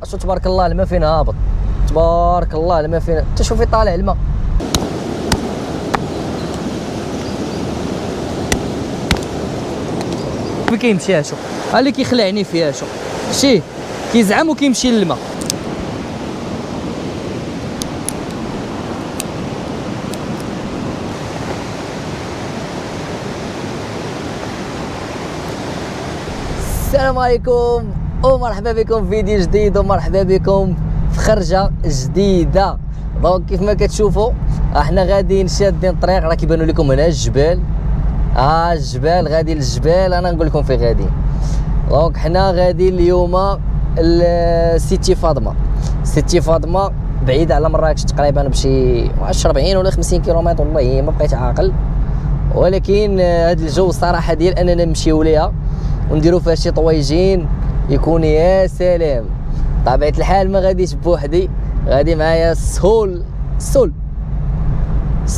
شو تبارك الله الماء فين هابط، تبارك الله الماء فين، انت شوفي طالع الماء. فين كيمشي شو ها اللي كيخلعني فيها شو شتي كيزعم وكيمشي للماء. السلام عليكم ومرحبا بكم في فيديو جديد ومرحبا بكم في خرجه جديده. دونك كيف ما كتشوفوا احنا غاديين شادين الطريق، راه كيبانوا لكم هنا الجبال، الجبال غادي للجبال. انا نقول لكم فين غاديين. دونك حنا غاديين اليوم لسيتي فاطمه. سيتي فاطمه بعيده على مراكش تقريبا بشي 40 ولا 50 كيلومتر، والله ما بقيت عاقل، ولكن هذا الجو الصراحه ديال اننا نمشيو ليها ونديرو فيها شي طويجين يكون يا سلام. طبيعة الحال ما غاديش بوحدي، غادي معايا السول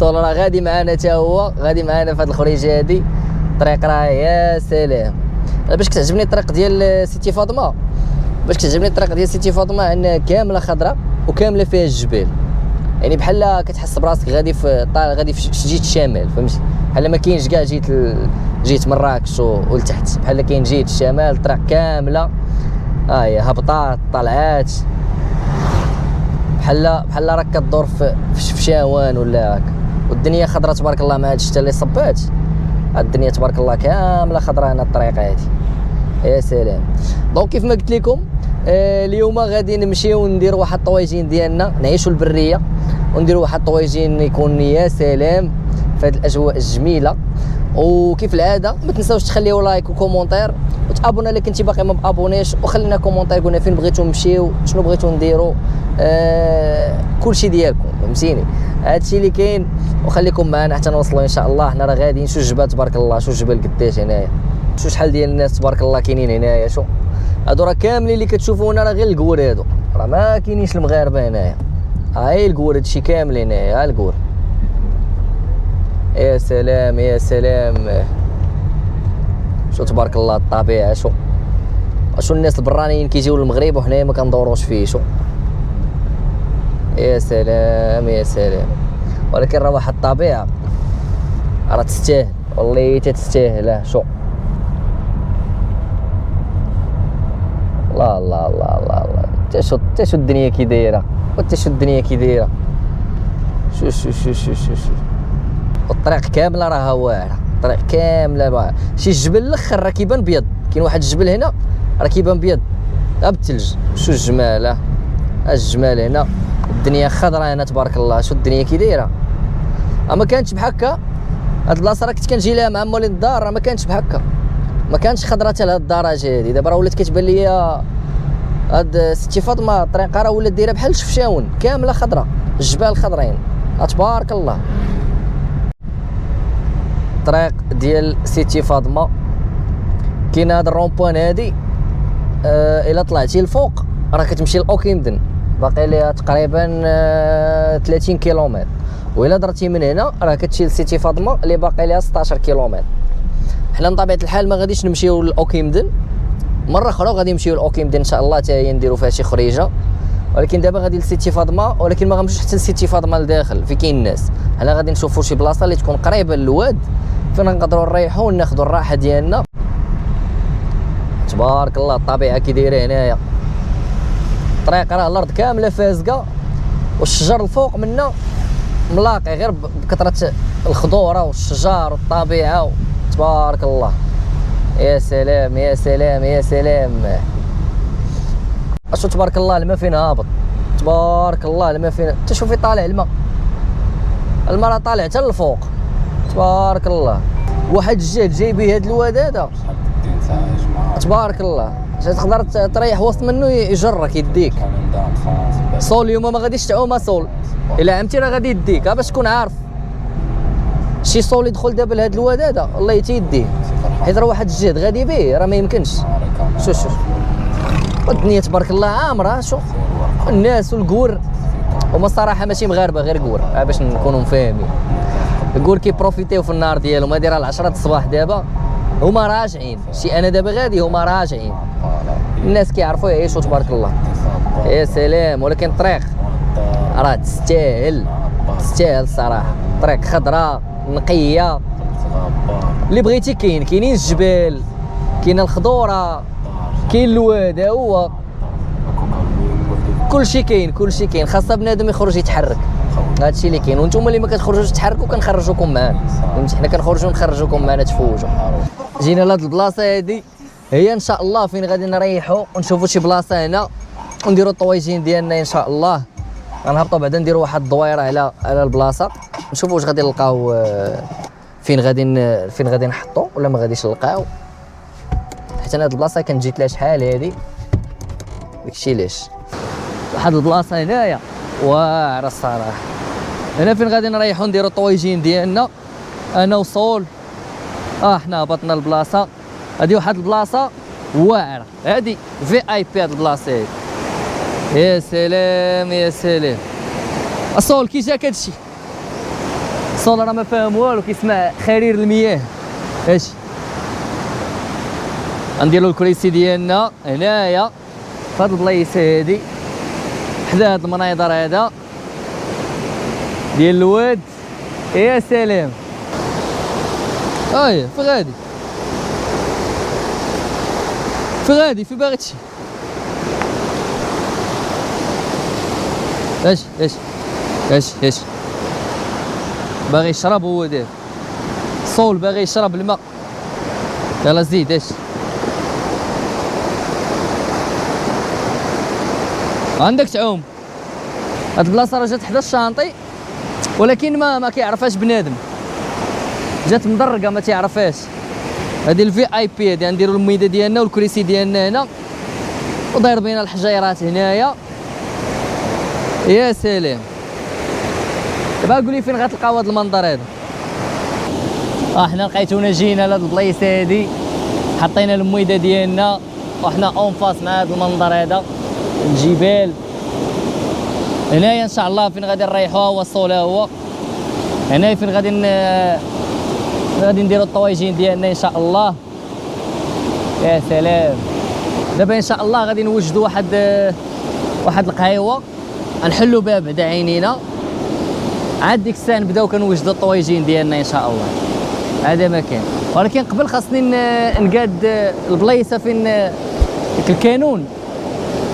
راه غادي معانا حتى هو، غادي معانا في هاد الخريجه هادي. الطريق راه يا سلام. باش كتعجبني الطريق ديال سيتي فاطمه، ان كامله خضراء وكامله فيها الجبال، يعني بحال كتحس براسك غادي في جهه الشمال، فهمتي؟ بحال ما كاينش كاع جيت مراكش ولتحت، بحال كاين جهه الشمال. الطريق كامله هي هبطات طلعات، بحال راك كدور في شاوان ولا هكا، والدنيا خضراء تبارك الله مع هاد الشتا اللي صبات. الدنيا تبارك الله كامله خضراء هنا الطريق هادي، يا سلام. دونك كيف ما قلت لكم اليوم غادي نمشيو نديروا واحد الطويجين ديالنا، نعيشوا البريه ونديروا واحد الطويجين يكون يا سلام في هاد الاجواء الجميله. وكيف العاده ما تنساوش تخليو لايك وكومونتير وتابونا الا كنتي باقي ما مابونيش، وخلينا كومونتير قولنا فين بغيتو نمشيو، شنو بغيتو نديرو، كلشي ديالكم، فهمتيني؟ هادشي اللي كاين. وخليكم معنا حتى نوصلوا ان شاء الله. حنا راه غاديين، شو الجبال تبارك الله، شو الجبال قداش هنايا، شو شحال ديال الناس تبارك الله كاينين هنايا. شو هادو راه كاملين اللي كتشوفونا راه غير الكور، هادو راه ما كاينينش المغاربه هنايا، هاي الكور، هادشي كامل هنايا، ها الكور. يا سلام يا سلام، شو تبارك الله الطبيعه. شو الناس البرانيين كيجيو للمغرب وحنايا ما كندوروش فيه. شو يا سلام يا سلام. ولكن راه واحد الطبيعه راه تستاهل، والله تستاهل. شو الله الله الله الله الله، حتى شو الدنيا كي دايره، شو والطريق كامله راه واعره، الطريق كامله شي جبل الاخر راه كيبان بيض، كاين واحد الجبل هنا راه كيبان بيض بالثلج. شو الجمال، الجمال هنا، الدنيا خضراء هنا تبارك الله. شو الدنيا كي دايره، ما كانتش بحكا هاد البلاصه راه كنت كنجي لها مع مولين الدار، راه ما كانتش بحكا، ما كانتش خضراء حتى لهاد الدرجه هادي. دابا راه ولات كتبان ليا هاد سيتي فاطمه الطريقه راه ولات دايره بحال شفشاون، كامله خضراء، الجبال خضرين تبارك الله. الطريق ديال سيتي فاطمه كاين هاد الرومبوان هادي، الا طلعتي الفوق راه كتمشي لاوكيمدن، باقي ليها تقريبا 30 كيلومتر، والا درتي من هنا راه كتمشي لسيتي فاطمه اللي باقي ليها 16 كيلومتر. حنا بطبيعه الحال ما غاديش نمشيو لاوكيمدن مره اخرى، غادي نمشيو لاوكيمدن ان شاء الله حتى هي نديرو فيها شي خريجه، ولكن دابا غادي لسيتي فاطمه. ولكن ما غنمشيوش حتى لسيتي فاطمه لداخل في كاين الناس، حنا غادي نشوفوا شي بلاصه اللي تكون قريبه للواد فين نقدروا نريحوا وناخذوا الراحه ديالنا. تبارك الله الطبيعه كي دايره هنايا، الطريق راه الارض كامله فازقه، والشجر الفوق منا ملاقي غير بكثره الخضوره والشجار والطبيعه، تبارك الله. يا سلام يا سلام يا سلام. شو تبارك الله الماء فين هابط، تبارك الله الماء فين، انت شوفي طالع الماء راه طالع حتى للفوق، تبارك الله. واحد الجهد جاي به هاد الواد هذا تبارك الله، تقدر تريح وسط منه يجرك يديك. صول اليوم ما غاديش تعوم صول، الا عمتي راه غادي يديك، باش تكون عارف. شي صول يدخل دابا لهاد الواد هذا الله يتيديه، حيت راه واحد الجهد غادي به، راه ما يمكنش. شوف الدنيا تبارك الله عامره. شو الناس والكور هما الصراحه ماشي مغاربه، غير كور، باش نكونوا مفاهمين. الكور كيبروفيتيو في النهار ديالهم، هادي راه 10 الصباح دابا هما راجعين، شي انا دابا غادي هما راجعين، الناس كيعرفوا يعيشوا تبارك الله. يا سلام. ولكن الطريق راه تستاهل الصراحه. طريق خضراء نقيه اللي بغيتي. كاينين الجبال، كاين الخضوره، كاين الواد، ها هو كلشي كاين. خاصه بنادم يخرج يتحرك، هادشي اللي كاين. وانتم اللي ما كتخرجوش تحركوا كنخرجوكم معانا، فهمتي؟ حنا كنخرجوا نخرجوكم معانا تفوجوا. جينا لهاد البلاصه هادي هي ان شاء الله فين غادي نريحوا ونشوفوا شي بلاصه هنا ونديروا الطويجين ديالنا ان شاء الله. غنهبطوا بعدا نديروا واحد الدويره على البلاصه نشوفوا واش غادي نلقاو، فين غادي نحطوا ولا ما غاديش نلقاو. حيت انا هاد البلاصه كنت جيت لها شحال هادي، داكشي علاش. واحد البلاصه هنايا واعره الصراحه. هنا فين غادي نريحوا نديروا الطويجين ديالنا. انا وصول حنا هبطنا البلاصه هادي. واحد البلاصه واعره هادي، في اي بي هاد البلاصه هادي. يا سلام يا سلام. الصول كي جاك هادشي؟ الصول راه ما فاهم والو، كيسمع خرير المياه. اش غنديروا الكريسي ديالنا هنايا في هاد البلايص هادي، حدا هاد المناظر هذا ديال الواد. يا سلام. فين غادي في باغي تمشي؟ اش باغي يشرب هو دابا. صول باغي يشرب الماء. يلا زيد. اش عندك تعوم؟ هاد البلاصه راه جات حدا الشانطي ولكن ما كيعرفهاش بنادم، جات مدرقه ما تيعرفهاش. هادي الفي اي بي هادي غنديروا الميده ديالنا والكريسي ديالنا هنا، وداير بينا الحجيرات هنايا. يا سلام. دابا قولي فين غتلقاو هاد المنظر هذا؟ حنا لقيتونا جينا لهاد البلايص هادي، حطينا الميده ديالنا وحنا اون فاس مع هاد المنظر هذا، الجبال هنايا ان شاء الله. فين غادي نريحوها هو الصول، هو هنايا فين غادي نديروا الطوايجين ديالنا ان شاء الله. يا سلام. دابا ان شاء الله غادي نوجدوا واحد القهيوه نحلوا بها بعدا عينينا، عاد ديك الساعه نبداو كنوجدوا الطوايجين ديالنا ان شاء الله. هذا ما كاين. ولكن قبل خاصني نقاد البلايصه فين الكانون.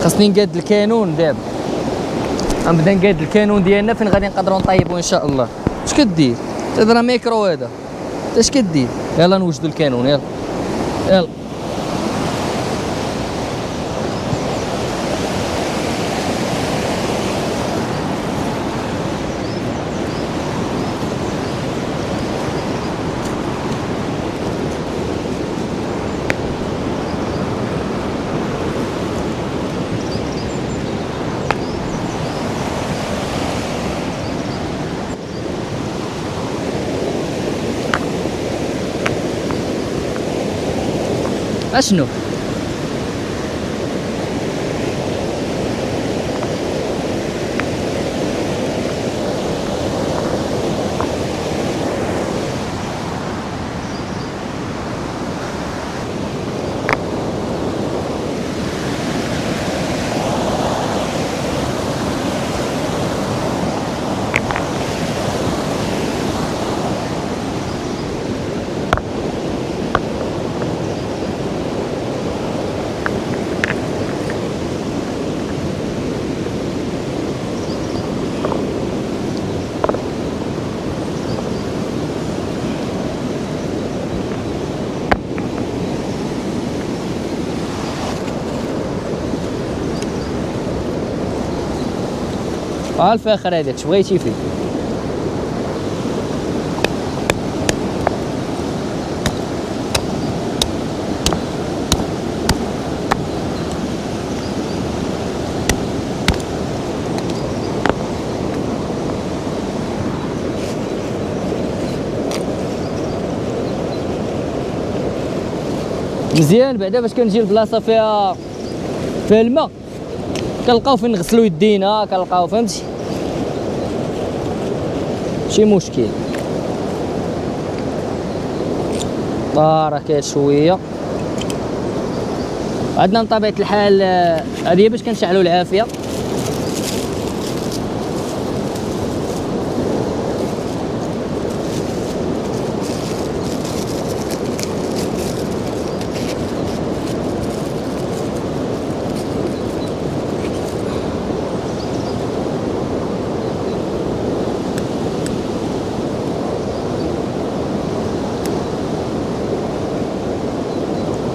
خاصني نقاد الكانون دابا. غنبدا نقاد الكانون ديالنا فين غادي نقدروا نطيبوا ان شاء الله. اش كدير؟ هذا راه ميكرو هذا. اش كدير؟ يلا نوجدوا الكانون. يلا اشنو؟ الفاخر هذاك اش بغيتي فيه؟ مزيان. بعدا فاش كنجي لبلاصه فيها الماء كنلقاو فين نغسلوا يدينا، كنلقاو فهمتي ماشي مشكل. راه كاين شويه عندنا من طبيعه الحال هذه باش كنشعلوا العافيه.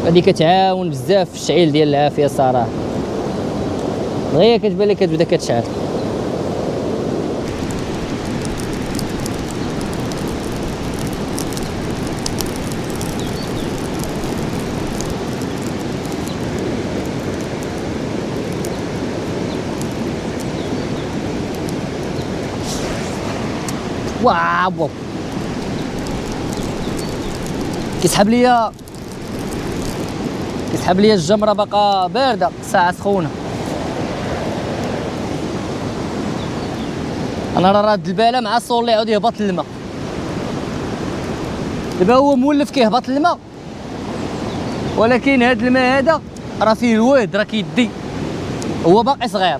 هذه كتعاون بزاف في الشعيل ديال العافيه صراحه، غير كتبان لك كتبدا كتشعل. واو كيسحب ليا الجمره باقا بارده، ساعه سخونه. انا راه راد الباله مع الصول اللي يعاود يهبط الماء. دابا هو مولف كيهبط الماء، ولكن هاد الماء هذا راه فيه الواد، راه كيدي، هو باقي صغير.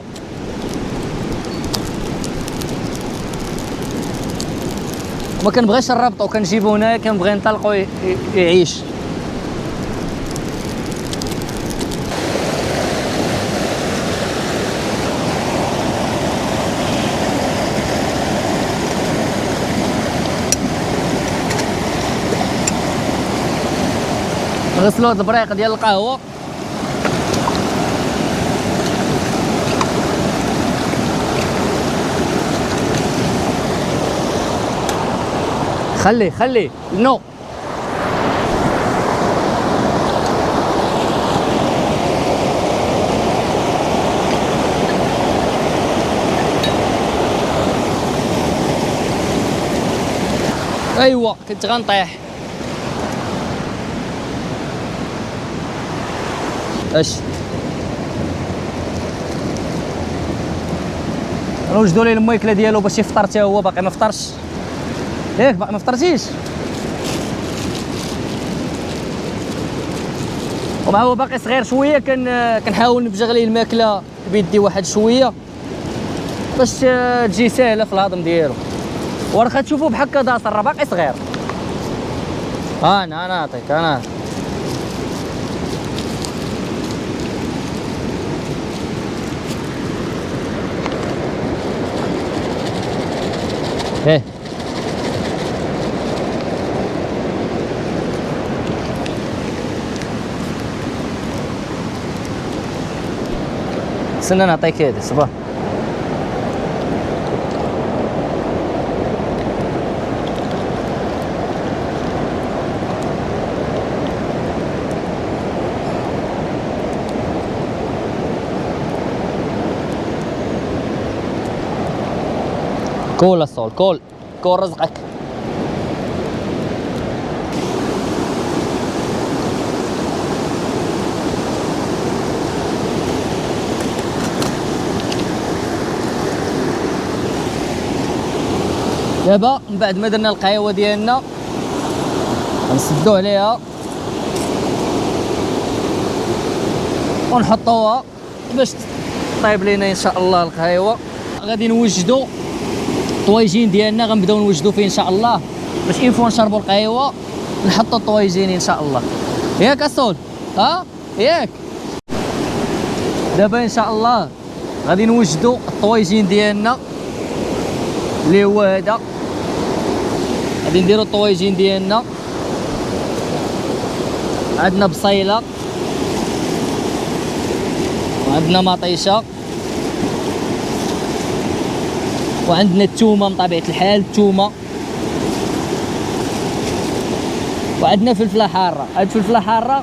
وما كنبغيش نربطو، كنجيبو هنايا، كنبغي نطلقو يعيش. نغسلو هاد البريق ديال القهوه. خلي نو ايوا كنت غنطيح. اش نوجدوا ليه الماكله ديالو باش يفطر حتى هو، باقي ما فطرش ياك؟ باقي ما فطرتيش؟ ومع هو باقي صغير شويه كنحاول نبجغ ليه الماكله بيدي واحد شويه باش تجي ساهله في الهضم ديالو. وراه تشوفوا بحال هكا داصر، راه باقي صغير. انا نعطيك انا ايه استنى نعطيك هادي صبر. كول الصول، كول رزقك. دابا من بعد ما درنا القهوه ديالنا غنسدو عليها ونحطوها باش طيب لينا ان شاء الله القهوه. غادي نوجدو الطويجين ديالنا، غنبداو نوجدو فيه ان شاء الله باش اين فوا نشربوا القهوه نحطوا الطويجين ان شاء الله. ياك اصول؟ ها ياك؟ دابا ان شاء الله غادي نوجدو الطويجين ديالنا اللي هو هذا. غادي نديرو الطويجين ديالنا، عندنا بصيله وعندنا مطيشه وعندنا الثومه من طبيعه الحال، الثومه، وعندنا فلفله حاره. هاد الفلفله حاره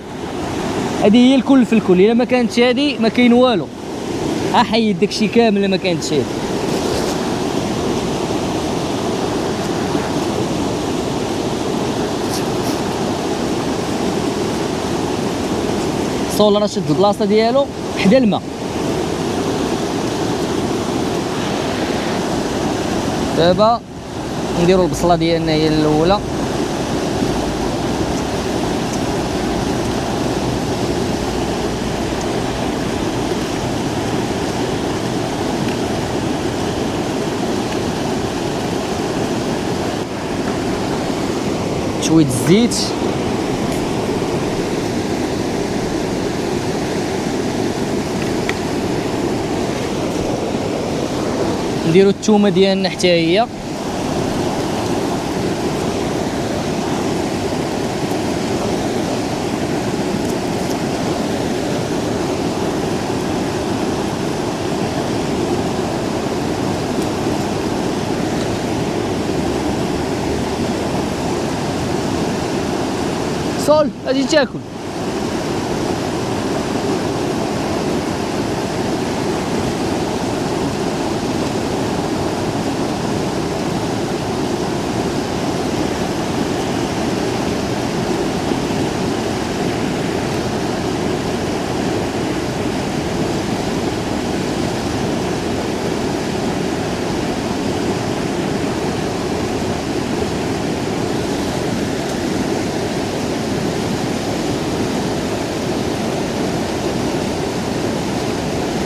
هذه هي الكل في الكل، الا ما كانتش هذه ما كاين والو. احيد داكشي كامل الا ما كانتش هذه. الصول راه شد البلاصه ديالو حدا الماء. دابا نديرو البصله ديالنا هي الاولى، شويه الزيت، نديرو الثومه ديالنا حتى هي، صول اجي تاكل.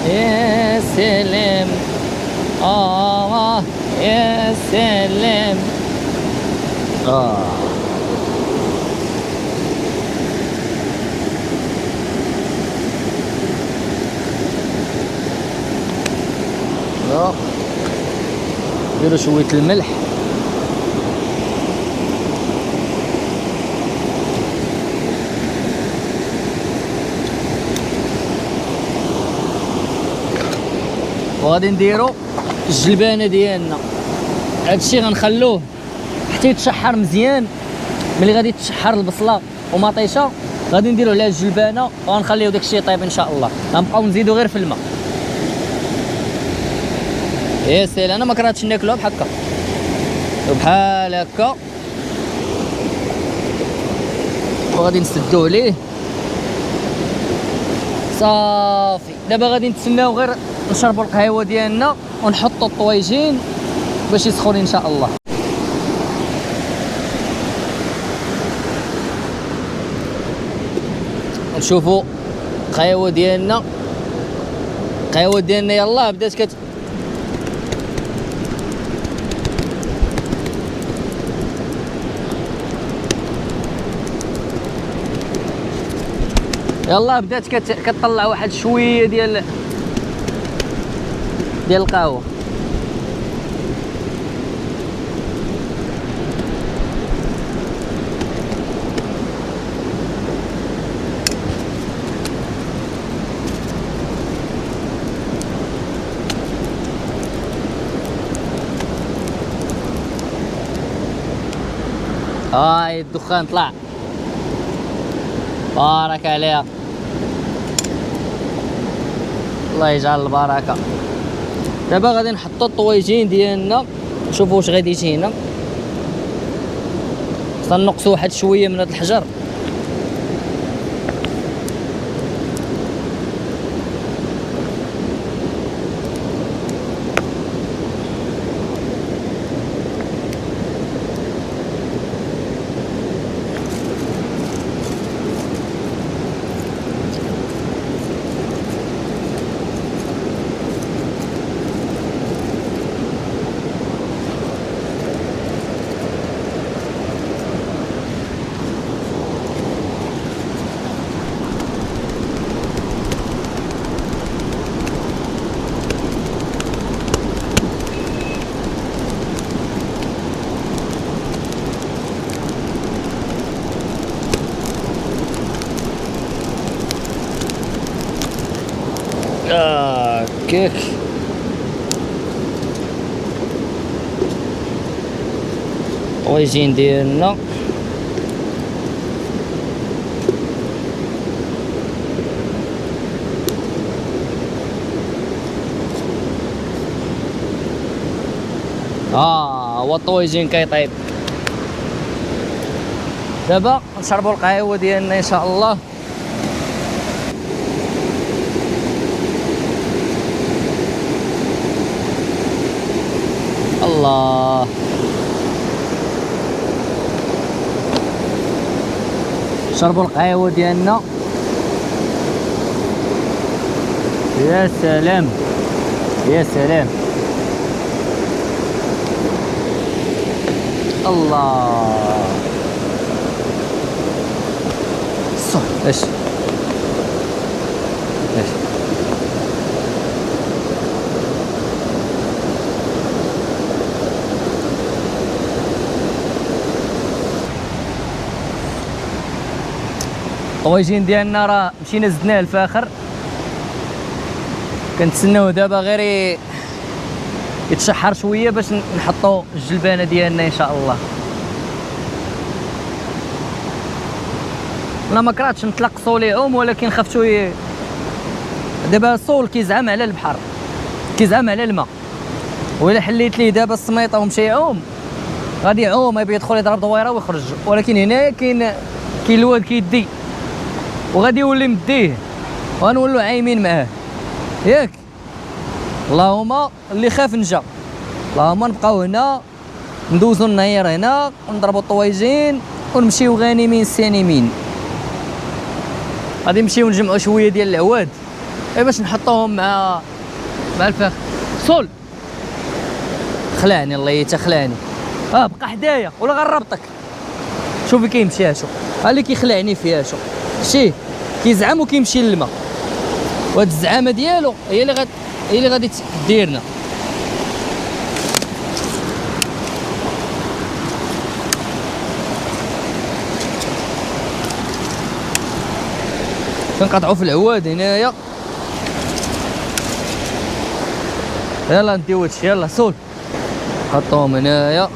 يا سلام، يا سلام. نديرو شويه الملح، وغادي نديرو الجلبانه ديالنا. هادشي غنخلوه حتى يتشحر مزيان. ملي غادي تشحر البصله ومطيشه غادي نديرو عليها الجلبانه وغنخليو داكشي يطيب ان شاء الله. غنبقاو نزيدو غير في الماء. يا سلام، انا ما كرهتش ناكلوها بحال هكا، بحال هكا. وغادي نسدو عليه صافي. دابا غادي نتسناو غير نشربوا القهوه ديالنا ونحطوا الطويجين باش يسخن ان شاء الله. نشوفوا القهوه ديالنا، القهوه ديالنا يلاه بدات يلاه بدات كتطلع واحد شويه ديال القهوه. هاي الدخان طلع، بارك عليها، الله يجعل البركه. دابا غادي نحطوا الطويجين ديالنا، نشوفوا واش غادي يجي هنا. تنقصوا واحد شويه من هذا الحجر. كيك طويجين ديالنا هو الطويجين كيطيب. دابا نشربوا القهوه ديالنا ان شاء الله. الله، شربوا القهوه ديالنا. يا سلام يا سلام، الله. صح اش الطويجين ديالنا راه مشينا زدناه الفاخر، كنتسناوه دابا غير يتشحر شويه باش نحطوا الجلبانه ديالنا ان شاء الله. انا ما كرهتش نطلقصوا ليهم، ولكن خفتو دابا الصول كيزعم على البحر، كيزعم على الماء، وإلا حليت ليه دابا السميطه ومشى يعوم غادي يعوم يبي يدخل يضرب دويره ويخرج، ولكن هنايا كاين الواد كيدي وغادي يولي مديه وغنولوا عايمين معاه ياك. اللهم اللي خاف نجا، اللهم نبقاو هنا ندوزو النهير هنا ونضربوا الطويجين ونمشيو غانمين سالمين. غادي نمشيو نجمعوا شويه ديال العواد باش نحطوهم مع الفخ. صول خلعني الله يتخلعني، بقى حدايا ولا غنربطك. شوفي كيمشي شوف ها اللي كيخلعني فيها، شوف شتي كيزعم وكيمشي للماء، وهاد الزعامه ديالو هي اللي غادي ديرنا. كنقطعوا في العواد هنايا. يلا نديو هادشي، يلا سول حطوهم هنايا.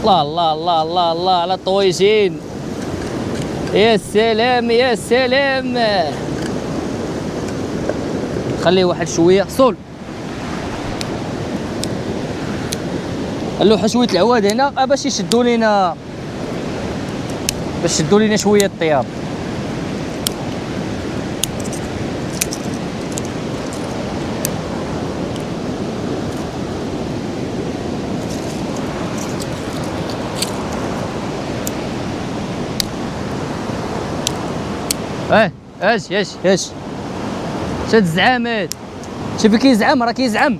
الله الله الله الله الله على الطويجين، يا سلام يا سلام. خليه واحد شويه صول، قالو شويه العواد هنا باش يشدوا لينا شويه الطياب. اش شاد الزعامات، شوفي كيزعم راه كيزعم.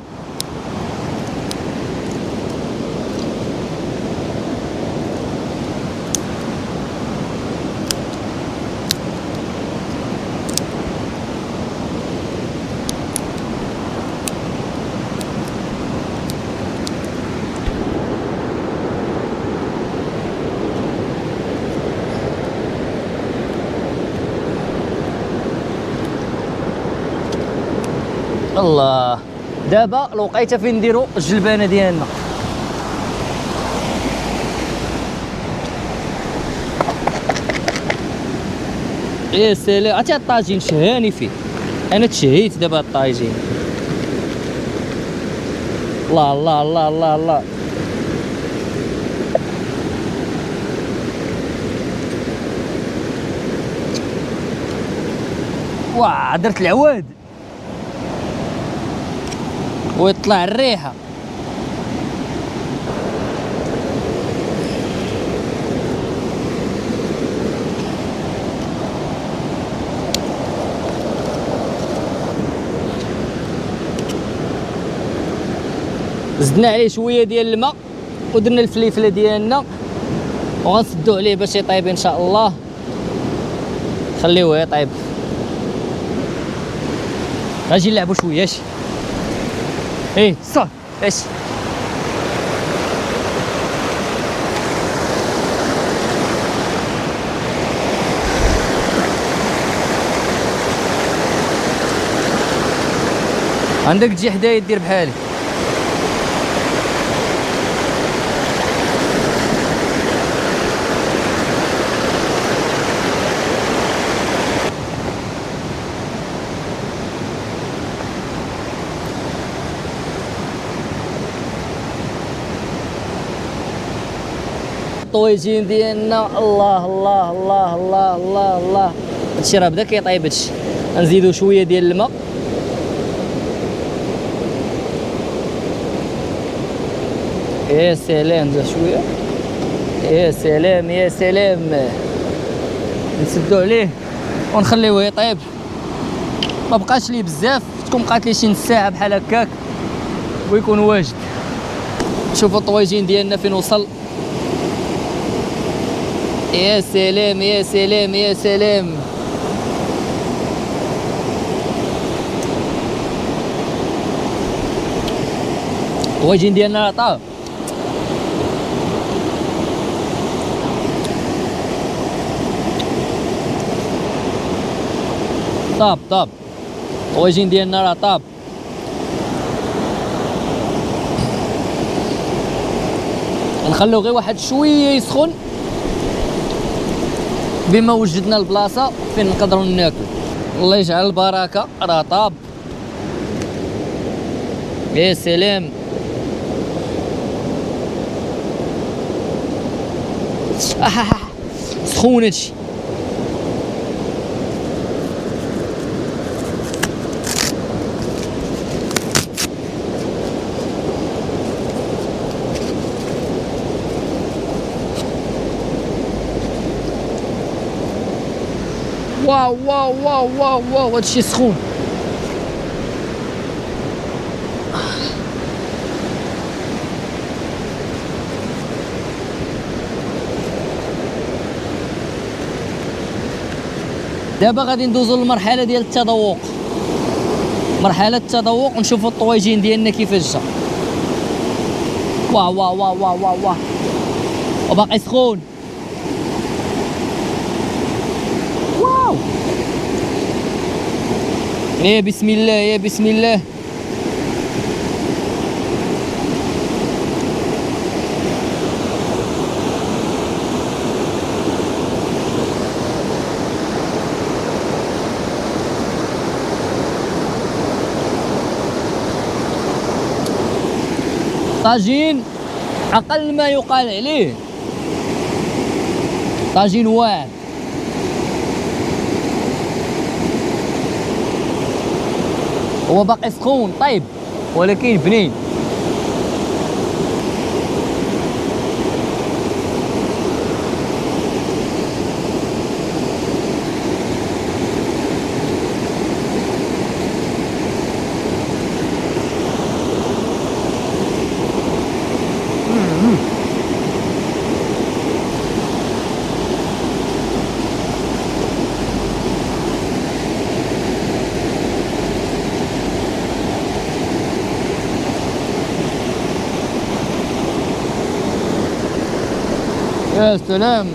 الله دابا الوقيته فين نديرو الجلبانه ديالنا. يا سلام، عرفتي الطاجين شهاني فيه، انا تشهيت دابا الطاجين. الله الله الله الله الله. واه درت العواد ويطلع الريحه. زدنا عليه شويه ديال الماء ودرنا الفليفله ديالنا وغنسدو عليه باش يطيب ان شاء الله. خليوه يطيب، غنجي نلعبو شويه. صح عندك تجي حدايا دير بحالي. الطويجين ديالنا الله الله الله الله الله الله. هادشي راه بدا كيطيب. هادشي غنزيدو شويه ديال الماء. يا سلام، زاد شويه. يا سلام يا سلام. نسدو عليه ونخليوه يطيب. ما بقاش ليه بزاف، تكون بقات ليه شي نص ساعه بحال هكاك ويكون واجد. شوفوا الطويجين ديالنا فين وصل. يا سلام يا سلام يا سلام. الطواجن ديالنا راه طاب. طاب الطواجن ديالنا راه طاب. نخليو غير واحد شويه يسخن بما وجدنا البلاصه فين نقدروا ناكل. الله يجعل البركه. راه طاب. يا سلام. سخون هادشي. واو واو واو واو واو هادشي سخون. دابا غادي ندوزو للمرحله ديال التذوق. مرحله التذوق ونشوفوا الطواجن ديالنا كيفاش جا. واه واه واه واه واه واه وباقي سخون. واو. يا بسم الله يا بسم الله. طاجين اقل ما يقال عليه طاجين واعر. هو باقي سخون طيب ولكن بنين. يا سلام.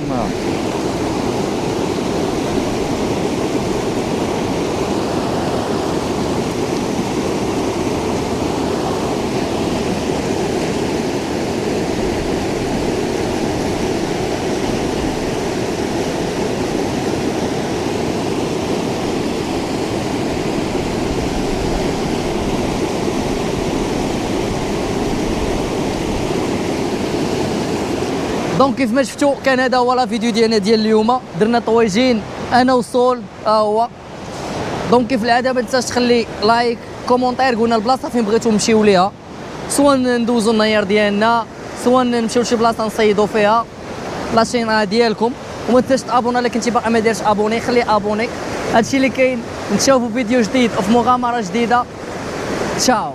دونك كيف ما شفتوا كان هذا هو لا فيديو ديالنا ديال اليوم. درنا طواجين انا وصول ها هو. دونك كيف العاده ما تنساش تخلي لايك كومونتير قولنا البلاصه فين بغيتو نمشيو ليها، سواء ندوزو النيار ديالنا سواء نمشيو لشي بلاصه نصيدو فيها لاشين ديالكم. وما تنساش تابونا الا كنتي باقي ما دايرش ابوني خلي ابوني. هادشي اللي كاين. نتشافوا فيديو جديد وفي مغامره جديده. تشاو.